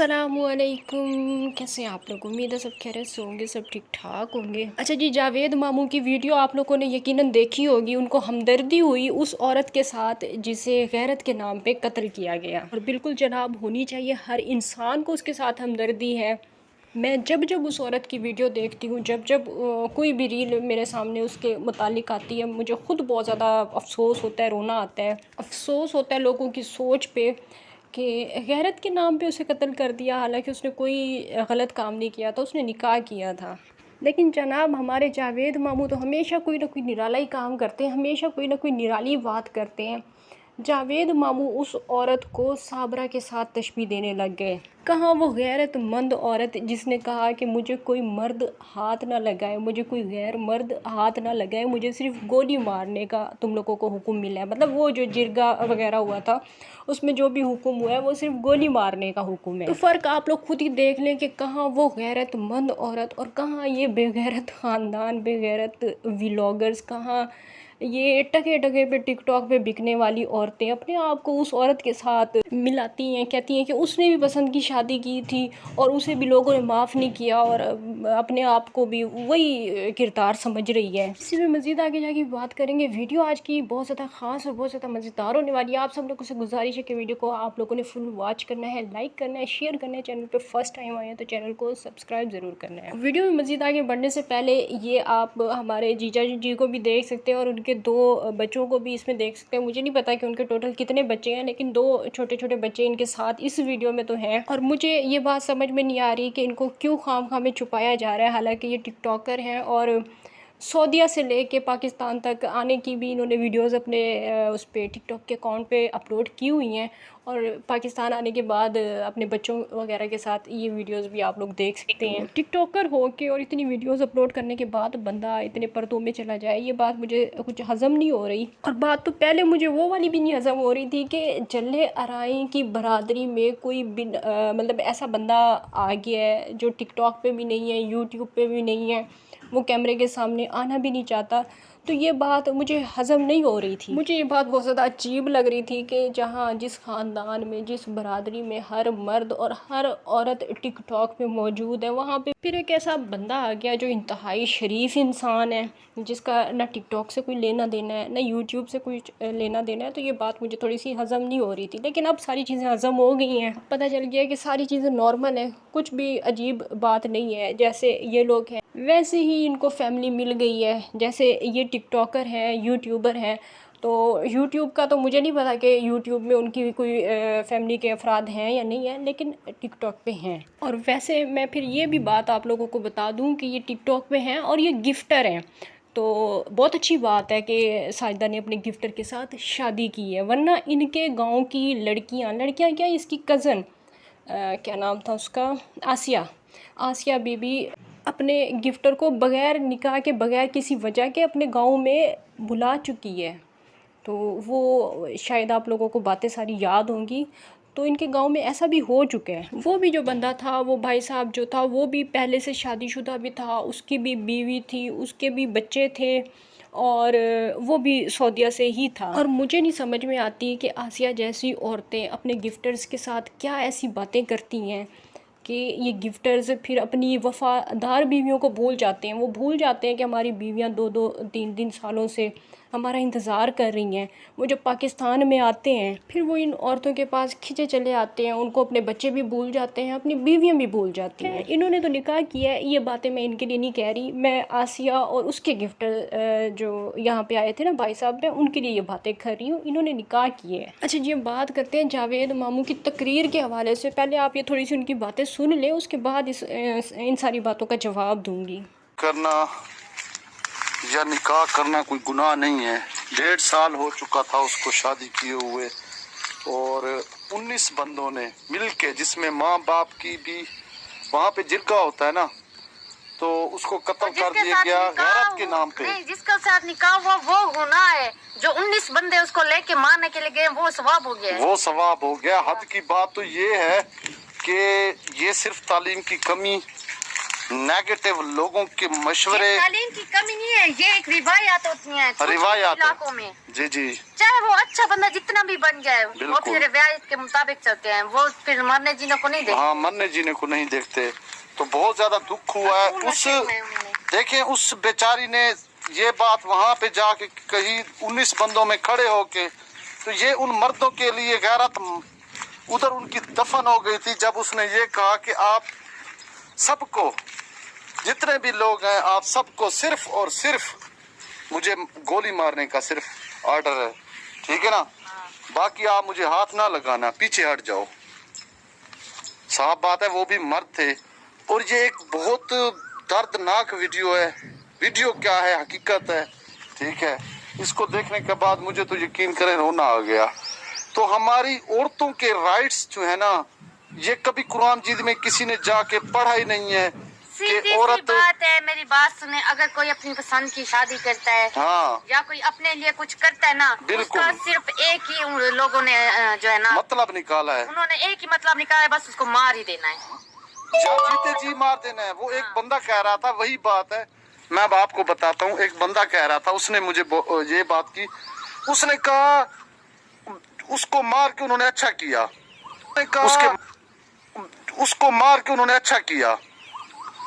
अस्सलाम वालेकुम। कैसे हैं आप लोग? उम्मीद है सब खैरियत से होंगे, सब ठीक ठाक होंगे। अच्छा जी, जावेद मामू की वीडियो आप लोगों ने यकीनन देखी होगी। उनको हमदर्दी हुई उस औरत के साथ जिसे गैरत के नाम पे कत्ल किया गया, और बिल्कुल जनाब होनी चाहिए, हर इंसान को उसके साथ हमदर्दी है। मैं जब जब उस औरत की वीडियो देखती हूँ, जब जब कोई भी रील मेरे सामने उसके मुतालिक आती है, मुझे ख़ुद बहुत ज़्यादा अफसोस होता है, रोना आता है। अफसोस होता है लोगों की सोच पे कि गैरत के नाम पे उसे कत्ल कर दिया, हालांकि उसने कोई गलत काम नहीं किया था, उसने निकाह किया था। लेकिन जनाब हमारे जावेद मामू तो हमेशा कोई ना कोई निराला ही काम करते हैं, हमेशा कोई ना कोई निराली बात करते हैं। जावेद मामू उस औरत को साबरा के साथ तशबीह देने लग गए। कहाँ वो गैरतमंद औरत जिसने कहा कि मुझे कोई मर्द हाथ ना लगाए, मुझे कोई गैर मर्द हाथ ना लगाए, मुझे सिर्फ गोली मारने का तुम लोगों को हुक्म मिला है। मतलब वो जो जिरगा वगैरह हुआ था उसमें जो भी हुक्म हुआ है वो सिर्फ गोली मारने का हुक्म है। तो फ़र्क आप लोग खुद ही देख लें कि कहाँ वो गैरतमंद औरत और कहाँ ये बेगैरत ख़ानदान, बेगैरत व्लॉगर्स, कहाँ ये टके टके पे टिकटॉक पे बिकने वाली औरतें अपने आप को उस औरत के साथ मिलाती हैं, कहती हैं कि उसने भी पसंद की शादी की थी और उसे भी लोगों ने माफ़ नहीं किया, और अपने आप को भी वही किरदार समझ रही है। इसी में मज़ीद आगे जाके बात करेंगे। वीडियो आज की बहुत ज़्यादा ख़ास और बहुत ज़्यादा मज़ेदार होने वाली है। आप सब लोगों से गुजारिश है कि वीडियो को आप लोगों ने फुल वॉच करना है, लाइक करना है, शेयर करना है। चैनल पे फर्स्ट टाइम आए हैं तो चैनल को सब्सक्राइब ज़रूर करना है। वीडियो में मज़ीद आगे बढ़ने से पहले ये आप हमारे जीजा जी को भी देख सकते हैं और उनके दो बच्चों को भी इसमें देख सकते हैं। मुझे नहीं पता कि उनके टोटल कितने बच्चे हैं, लेकिन दो छोटे छोटे बच्चे इनके साथ इस वीडियो में तो हैं। और मुझे ये बात समझ में नहीं आ रही कि इनको क्यों खामखा में छुपाया जा रहा है। हालांकि ये टिकटॉकर हैं और सऊदीया से लेके पाकिस्तान तक आने की भी इन्होंने वीडियोस अपने उस पे टिकटॉक के अकाउंट पे अपलोड की हुई हैं, और पाकिस्तान आने के बाद अपने बच्चों वगैरह के साथ ये वीडियोस भी आप लोग देख सकते हैं। टिकटॉकर हो के और इतनी वीडियोस अपलोड करने के बाद बंदा इतने पर्दों में चला जाए, ये बात मुझे कुछ हज़म नहीं हो रही। और बात तो पहले मुझे वो वाली भी नहीं हज़म हो रही थी कि जल्ले अराई की बरादरी में कोई मतलब ऐसा बंदा आ गया है जो टिकटॉक पे भी नहीं है, यूट्यूब पे भी नहीं है, वो कैमरे के सामने आना भी नहीं चाहता। तो ये बात मुझे हज़म नहीं हो रही थी। मुझे ये बात बहुत ज़्यादा अजीब लग रही थी कि जहाँ जिस ख़ानदान में, जिस बरादरी में हर मर्द और हर औरत टिकटॉक पे मौजूद है, वहाँ पे फिर एक ऐसा बंदा आ गया जो इंतहाई शरीफ इंसान है, जिसका ना टिकटॉक से कोई लेना देना है, ना यूट्यूब से कोई लेना देना है। तो ये बात मुझे थोड़ी सी हज़म नहीं हो रही थी, लेकिन अब सारी चीज़ें हज़म हो गई हैं। पता चल गया कि सारी चीज़ें नॉर्मल है, कुछ भी अजीब बात नहीं है। जैसे ये लोग हैं वैसे ही इनको फैमिली मिल गई है। जैसे ये टिकटॉकर हैं, यूट्यूबर हैं, तो यूट्यूब का तो मुझे नहीं पता कि यूट्यूब में उनकी कोई फैमिली के अफराद हैं या नहीं है, लेकिन टिकटॉक पे हैं। और वैसे मैं फिर ये भी बात आप लोगों को बता दूं कि ये टिकटॉक पे हैं और ये गिफ्टर हैं, तो बहुत अच्छी बात है कि साजिदा ने अपने गिफ्टर के साथ शादी की है। वरना इनके गाँव की लड़कियाँ क्या, इसकी कज़न क्या नाम था उसका, आसिया बीबी अपने गिफ्टर को बग़ैर निकाह के, बग़ैर किसी वजह के अपने गांव में बुला चुकी है। तो वो शायद आप लोगों को बातें सारी याद होंगी। तो इनके गांव में ऐसा भी हो चुका है। वो भी जो बंदा था, वो भाई साहब जो था, वो भी पहले से शादीशुदा भी था, उसकी भी बीवी थी, उसके भी बच्चे थे, और वो भी सऊदीया से ही था। और मुझे नहीं समझ में आती कि आसिया जैसी औरतें अपने गिफ्टर्स के साथ क्या ऐसी बातें करती हैं कि ये गिफ्टर्स फिर अपनी वफ़ादार बीवियों को भूल जाते हैं। वो भूल जाते हैं कि हमारी बीवियां 2-2, 3-3 सालों से हमारा इंतज़ार कर रही हैं। वो जब पाकिस्तान में आते हैं फिर वो इन औरतों के पास खिंचे चले आते हैं, उनको अपने बच्चे भी भूल जाते हैं, अपनी बीवियां भी भूल जाती हैं। इन्होंने तो निकाह किया है, ये बातें मैं इनके लिए नहीं कह रही। मैं आसिया और उसके गिफ्टर जो यहाँ पे आए थे ना भाई साहब, मैं उनके लिए ये बातें कर रही हूँ। इन्होंने निकाह किए है। अच्छा जी, हम बात करते हैं जावेद मामू की तकरीर के हवाले से। पहले आप ये थोड़ी सी उनकी बातें सुन लें, उसके बाद इन सारी बातों का जवाब दूंगी। करना या निकाह करना कोई गुनाह नहीं है। 1.5 साल हो चुका था उसको शादी किए हुए, और 19 बंदों ने मिलके, जिसमें माँ बाप की भी वहाँ पे जिरगा होता है ना, तो उसको कत्ल कर दिया गया गैरत के नाम पे। नहीं, जिसका साथ निकाह हुआ वो गुनाह है। जो 19 बंदे उसको लेके मारने के लिए गए वो सवाब हो गया है। वो सवाब हो गया। हद की बात तो ये है कि ये सिर्फ तालीम की कमी नेगेटिव लोगों के मशवरे, ये तालीम की कमी नहीं है, ये एक रिवायात होती हैं कुछ रिवायात इलाकों में। जी जी चाहे वो अच्छा बंदा जितना भी बन जाए, वो बिल्कुल। फिर रिवायत के मुताबिक चलते हैं, वो फिर मरने जीने को नहीं देखते। हाँ, मरने जीने को नहीं देखते। तो बहुत ज्यादा दुख हुआ है उस, देखें उस बेचारी ने ये बात वहां पे जाके कही 19 बंदों में खड़े होके, तो ये उन मर्दों के लिए गैरत उधर उनकी दफन हो गई थी जब उसने ये कहा कि आप सबको, जितने भी लोग हैं, आप सबको सिर्फ और सिर्फ मुझे गोली मारने का सिर्फ ऑर्डर है, ठीक है ना, बाकी आप मुझे हाथ ना लगाना, पीछे हट जाओ। साफ बात है, वो भी मर्द थे। और ये एक बहुत दर्दनाक वीडियो है। वीडियो क्या है, हकीकत है, ठीक है। इसको देखने के बाद मुझे तो यकीन करें रोना आ गया। तो हमारी औरतों के राइट्स जो है ना, ये कभी कुरान मजीद में किसी ने जाके पढ़ा ही नहीं है कि सीधी सी औरत, बात है, मेरी बात सुने, अगर कोई अपनी पसंद की शादी करता है हाँ या कोई अपने लिए कुछ करता है ना, बिल्कुल। उसका सिर्फ एक ही उन लोगों ने जो है ना, मतलब निकाला है, उन्होंने एक ही मतलब निकाला है, बस उसको मार ही देना है, या जीते जी मार देना है। वो एक बंदा कह रहा था, वही बात है, मैं अब आपको बताता हूँ। एक बंदा कह रहा था, उसने मुझे ये बात की, उसने कहा उसको मार के उन्होंने अच्छा किया, उसको मार के उन्होंने अच्छा किया,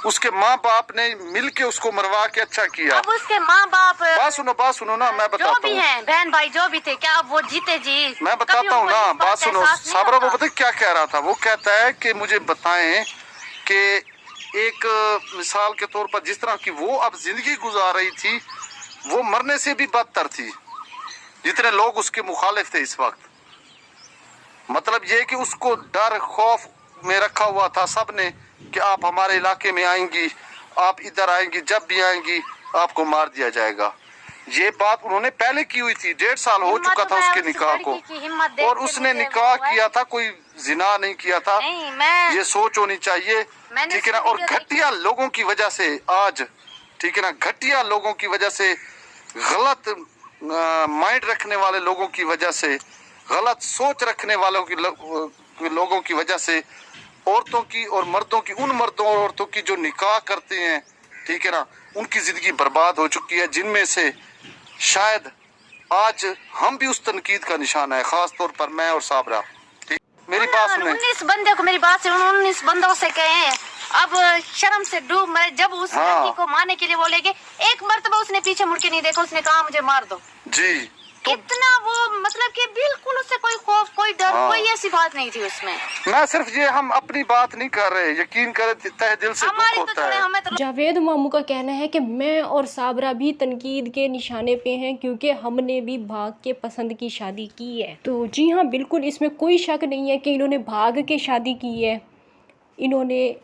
उसके माँ बाप ने मिलके उसको मरवा के अच्छा किया। अब उसके माँ बाप बात सुनो ना, मैं जो बताता भी हूँ, हैं, बहन भाई जो भी थे, क्या अब वो जीते जी? मैं कभी बताता हूँ उनको ना, इस बात का सुनो। एहसास नहीं साबरा वो होता? पता क्या कह रहा था, वो कहता है कि मुझे बताएं कि एक मिसाल के तौर पर जिस तरह की वो अब जिंदगी गुजार रही थी, वो मरने से भी बदतर थी, जितने लोग उसके मुखालिफ थे इस वक्त। मतलब ये कि उसको डर खौफ में रखा हुआ था सब ने कि आप हमारे इलाके में आएंगी, आप इधर आएंगी, जब भी आएंगी आपको मार दिया जाएगा। ये बात उन्होंने पहले की हुई थी, 1.5 साल हो चुका था उसके निकाह को, और उसने निकाह किया था, कोई जिना नहीं किया था। नहीं, मैं ये सोच होनी चाहिए, ठीक है ना। और घटिया लोगों की वजह से आज, ठीक है ना, घटिया लोगों की वजह से, गलत माइंड रखने वाले लोगों की वजह से, गलत सोच रखने वालों की लोगों की वजह से औरतों की और मर्दों की, उन मर्दों और औरतों की जो निकाह करते हैं, ठीक है ना, उनकी जिंदगी बर्बाद हो चुकी है, जिनमें से शायद आज हम भी उस तनकीद का निशान है, खास तौर पर मैं और साबरा। ठीक, मेरी बात सुने। 19 बंदे को, मेरी बात से 19 बंदों से कहे, अब शर्म से डूब मरे। जब उस लड़की को मारने के लिए बोलेगे, एक मर्तबा उसने पीछे मुड़ के नहीं देखा, उसने कहा मुझे मार दो जी, तो इतना वो, मतलब कि बिल्कुल उससे कोई खौफ, कोई डर, कोई ऐसी बात नहीं थी उसमें। मैं सिर्फ ये, हम अपनी बात नहीं कर रहे, यकीन करें तहे दिल से दुख हमारी तो होता चले, है। हमें तो जावेद मामू का कहना है कि मैं और साबरा भी तनकीद के निशाने पे हैं क्योंकि हमने भी भाग के पसंद की शादी की है। तो जी हाँ, बिल्कुल इसमें कोई शक नहीं है कि इन्होंने भाग के शादी की है, इन्होंने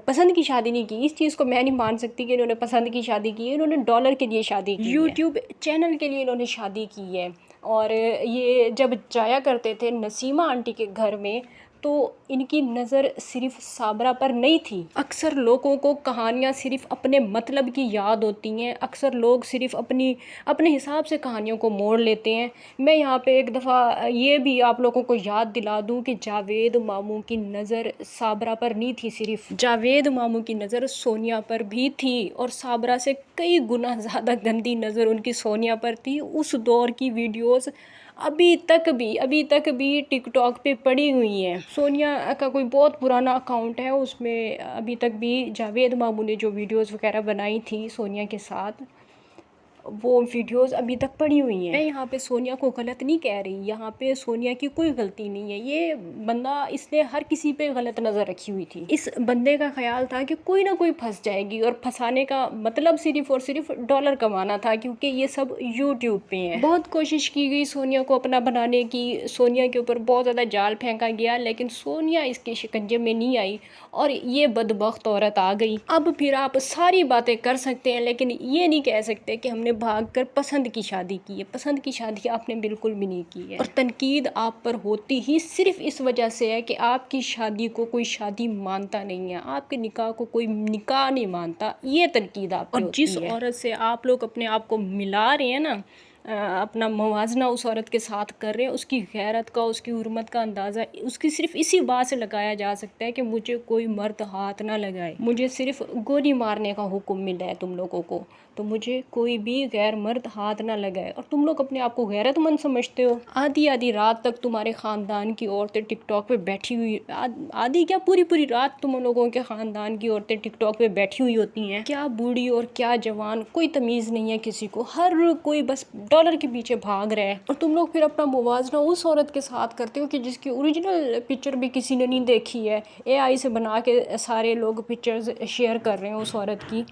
पसंद की शादी नहीं की। इस चीज़ को मैं नहीं मान सकती कि इन्होंने पसंद की शादी की है, इन्होंने डॉलर के लिए शादी की, यूट्यूब चैनल के लिए इन्होंने शादी की है। और ये जब जाया करते थे नसीमा आंटी के घर में, तो इनकी नज़र सिर्फ साबरा पर नहीं थी। अक्सर लोगों को कहानियाँ सिर्फ अपने मतलब की याद होती हैं, अक्सर लोग सिर्फ अपने हिसाब से कहानियों को मोड़ लेते हैं। मैं यहाँ पे एक दफ़ा ये भी आप लोगों को याद दिला दूँ कि जावेद मामू की नज़र साबरा पर नहीं थी, सिर्फ जावेद मामू की नज़र सोनिया पर भी थी, और साबरा से कई गुना ज़्यादा गंदी नज़र उनकी सोनिया पर थी। उस दौर की वीडियोज़ अभी तक भी टिकटॉक पे पड़ी हुई हैं। सोनिया का कोई बहुत पुराना अकाउंट है, उसमें अभी तक भी जावेद मामू ने जो वीडियोस वगैरह बनाई थी सोनिया के साथ, वो वीडियोस अभी तक पड़ी हुई हैं। मैं यहाँ पे सोनिया को गलत नहीं कह रही, यहाँ पे सोनिया की कोई गलती नहीं है। ये बंदा, इसने हर किसी पे गलत नज़र रखी हुई थी। इस बंदे का ख्याल था कि कोई ना कोई फंस जाएगी, और फंसाने का मतलब सिर्फ और सिर्फ डॉलर कमाना था, क्योंकि ये सब यूट्यूब पे है। बहुत कोशिश की गई सोनिया को अपना बनाने की, सोनिया के ऊपर बहुत ज़्यादा जाल फेंका गया, लेकिन सोनिया इसके शिकंजे में नहीं आई और ये बदबख्त औरत आ गई। अब फिर आप सारी बातें कर सकते हैं, लेकिन ये नहीं कह सकते कि हमने भागकर पसंद की शादी की है। पसंद की शादी आपने बिल्कुल भी नहीं की है, और तनकीद आप पर होती ही सिर्फ इस वजह से है कि आपकी शादी को कोई शादी मानता नहीं है, आपके निकाह को कोई निकाह नहीं मानता। ये तनकीद आप पर होती है। और जिस औरत से आप लोग अपने आप को मिला रहे हैं ना, अपना मुवाजना उस औरत के साथ कर रहे हैं, उसकी गैरत का, उसकी हुर्मत का अंदाज़ा उसकी सिर्फ इसी बात से लगाया जा सकता है कि मुझे कोई मर्द हाथ ना लगाए, मुझे सिर्फ गोली मारने का हुक्म मिला है तुम लोगों को, तो मुझे कोई भी गैर मर्द हाथ ना लगाए। और तुम लोग अपने आप को गैरतमंद समझते हो। आधी आधी रात तक तुम्हारे ख़ानदान की औरतें टिकटॉक पे बैठी हुई, आधी क्या पूरी पूरी रात तुम लोगों के ख़ानदान की औरतें टिकटॉक पे बैठी हुई होती हैं। क्या बूढ़ी और क्या जवान, कोई तमीज़ नहीं है किसी को, हर कोई बस डॉलर के पीछे भाग रहा है। और तुम लोग फिर अपना मुवाजना उस औरत के साथ करते हो कि जिसकी ओरिजिनल पिक्चर भी किसी ने नहीं देखी है, AI से बना के सारे लोग पिक्चर्स शेयर कर रहे हैं उस औरत की,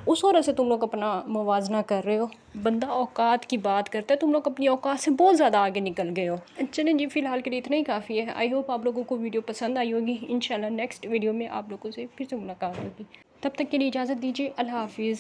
उस औरत से तुम लोग अपना मुवाजना कर रहे हो। बंदा औकात की बात करता है, तुम लोग अपनी औकात से बहुत ज़्यादा आगे निकल गए हो। चलें जी, फ़िलहाल के लिए इतना ही काफ़ी है। आई होप आप लोगों को वीडियो पसंद आई होगी। इंशाल्लाह नेक्स्ट वीडियो में आप लोगों से फिर से मुलाकात होगी। तब तक के लिए इजाज़त दीजिए। अल्लाह हाफिज़।